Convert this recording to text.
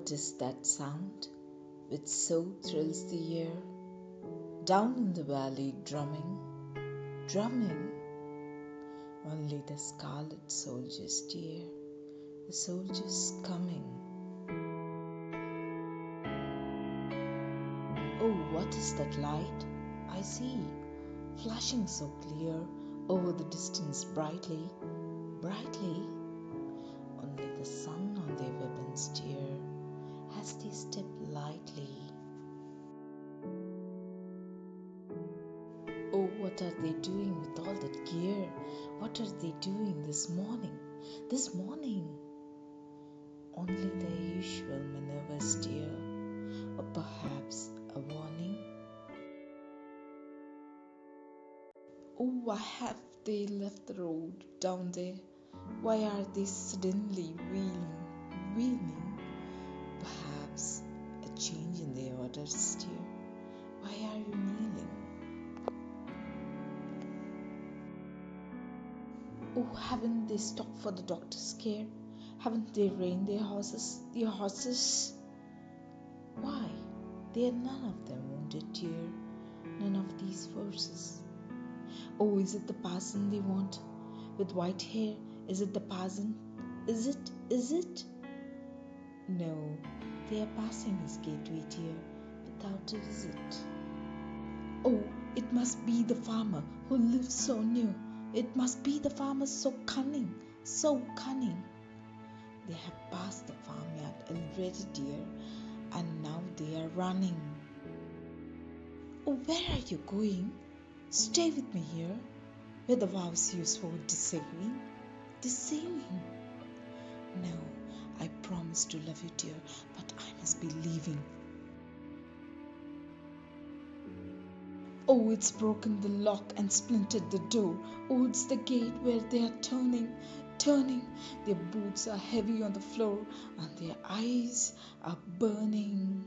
What is that sound which so thrills the ear? Down in the valley drumming, drumming. Only the scarlet soldiers dear, the soldiers coming. Oh, what is that light I see, flashing so clear over the distance brightly, brightly? Only the sun on their weapons dear, as they step lightly. Oh, what are they doing with all that gear? What are they doing this morning? This morning? Only their usual maneuvers dear, or perhaps a warning? Oh, why have they left the road down there? Why are they suddenly wheeling? Perhaps a change in their orders dear. Why are you kneeling? Oh, haven't they stopped for the doctor's care? Haven't they reined their horses? Why? They are none of them wounded, dear. None of these forces. Oh, is it the parson they want? With white hair? Is it the parson? Is it? No, they are passing his gateway, dear, without a visit. Oh, it must be the farmer who lives so near. It must be the farmer so cunning, so cunning. They have passed the farmyard already, dear, and now they are running. Oh, where are you going? Stay with me here, where the vows you swore deceiving. No, I promise to love you, dear, but I must be leaving. Oh, it's broken the lock and splintered the door. Oh, it's the gate where they are turning. Their boots are heavy on the floor and their eyes are burning.